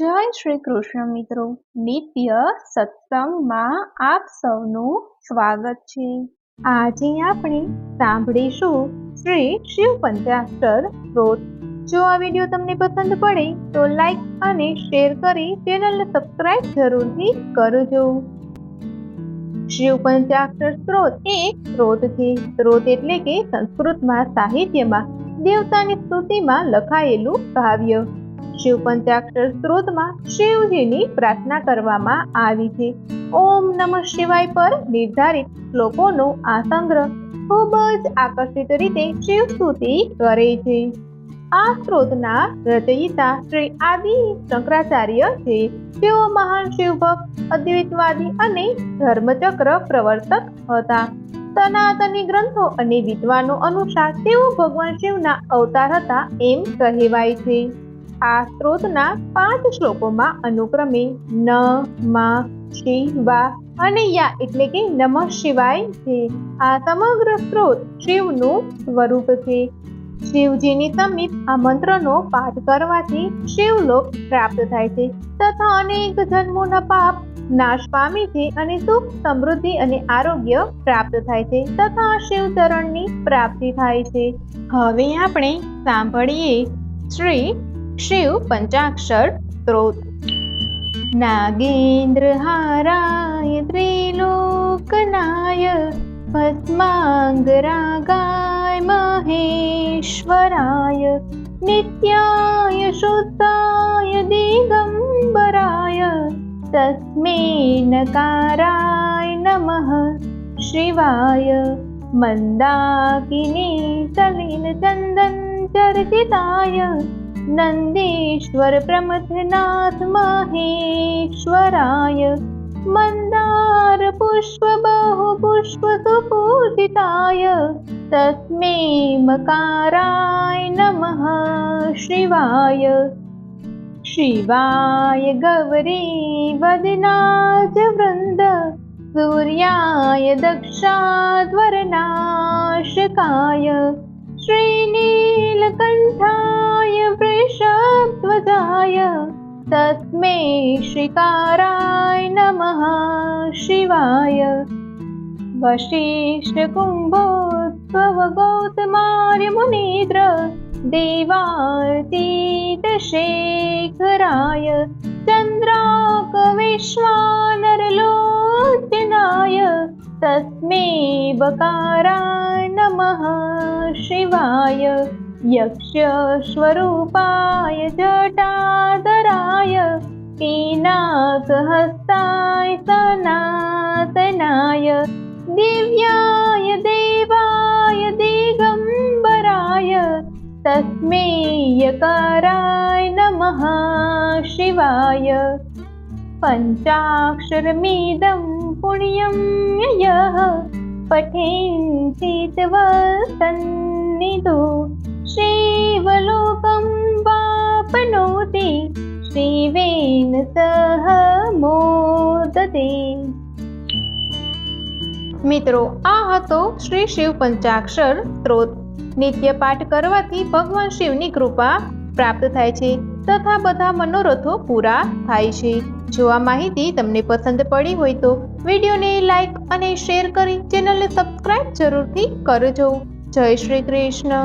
જય શ્રી કૃષ્ણ મિત્રો, નિત્ય સત્સંગમાં આપ સૌનું સ્વાગત છે। આજે આપણે સાંભળીશું શ્રી શિવ પંચાક્ષર સ્ત્રોત। જો આ વિડીયો તમને પસંદ પડે તો લાઈક અને શેર કરી ચેનલને સબસ્ક્રાઇબ જરૂરથી કરજો। શિવ પંચાક્ષર સ્ત્રોત એ એક સ્ત્રોત છે। સ્ત્રોત એટલે કે સંસ્કૃતમાં સાહિત્યમાં દેવતાની સ્તુતિમાં લખાયેલું કાવ્ય। શિવ પંચાક્ષર સ્ત્રોતમાં શિવજીની પ્રાર્થના કરવામાં આવી છે। ઓમ નમઃ શિવાય પર નિર્ધારિત શ્લોકોનો આ સંગ્રહ ખૂબ જ આકર્ષિત રીતે શિવ સ્તુતિ કરે છે। આ સ્ત્રોતના રચયિતા શ્રી આદિ શંકરાચાર્ય છે। તેઓ મહાન શિવભક્ત, અદ્વૈતવાદી અને ધર્મચક્ર પ્રવર્તક હતા। સનાતની ગ્રંથો અને વિદ્વાનો અનુસાર તેઓ ભગવાન શિવના અવતાર હતા એમ કહેવાય છે। આ સ્ત્રોતના 5 શ્લોકોમાં અનુક્રમે ન, મા, શિવા અને યા એટલે કે નમઃ શિવાય છે। આ સમગ્ર સ્ત્રોત શિવનું સ્વરૂપ છે। શિવજીની સમીપ આ મંત્રનો પાઠ કરવાથી શિવલોક પ્રાપ્ત થાય છે તથા અનેક જન્મોના પાપ નાશ પામે છે અને સુખ, સમૃદ્ધિ અને આરોગ્ય પ્રાપ્ત થાય છે તથા શિવચરણની પ્રાપ્તિ થાય છે। હવે આપણે સાંભળીએ શ્રી શિવ પંચાક્ષર સ્ત્રોત। નાગેન્દ્ર હારાય ત્રિલોકનાય ભસ્માંગરાગાય મહેશ્વરાય નિત્યાય શુદ્ધાય દિગંબરાય તસ્મે નકારાય નમઃ શિવાય મંદાकिनी સલિલ ચંદન ચર્ચિતાય नंदीश्वर प्रमथनाथ महेश्वराय मंदार पुष्प बहु पुष्प सुपूजिताय तस्मै मकाराय नमः शिवाय शिवाय गौरी वदनाज वृंद सूर्याय दक्षाध्वरनाशकाय श्रीनीलकंठाय वृषभध्वजाय तस्मै श्रीकाराय नमः शिवाय वशिष्ठ कुंभोद्भव गौतमार्य मुनीन्द्र देवातीत शेखराय चंद्राक विश्वानर लोचनाय तस्मै बकाराय नमः शिवाय यक्ष स्वरूपाय जटाधराय पिनाकहस्ताय सनातनाय दिव्याय देवाय दिगंबराय तस्मै यकाराय नमः शिवाय पंचाक्षरमिदं पुण्यं यः पठेन्चित्वसन्निधो शिवलोकं वाप्नोति शिवेन सह मोदते। મિત્રો, આ હતો શ્રી શિવ પંચાક્ષર સ્ત્રોત। નિત્ય પાઠ કરવાથી ભગવાન શિવની કૃપા પ્રાપ્ત થાય છે તથા બધા મનોરથો પૂરા થાય છે। જો આ માહિતી તમને પસંદ પડી હોય તો વિડીયોને લાઈક અને શેર કરી ચેનલને સબસ્ક્રાઇબ જરૂરથી કરજો। જય શ્રી કૃષ્ણ।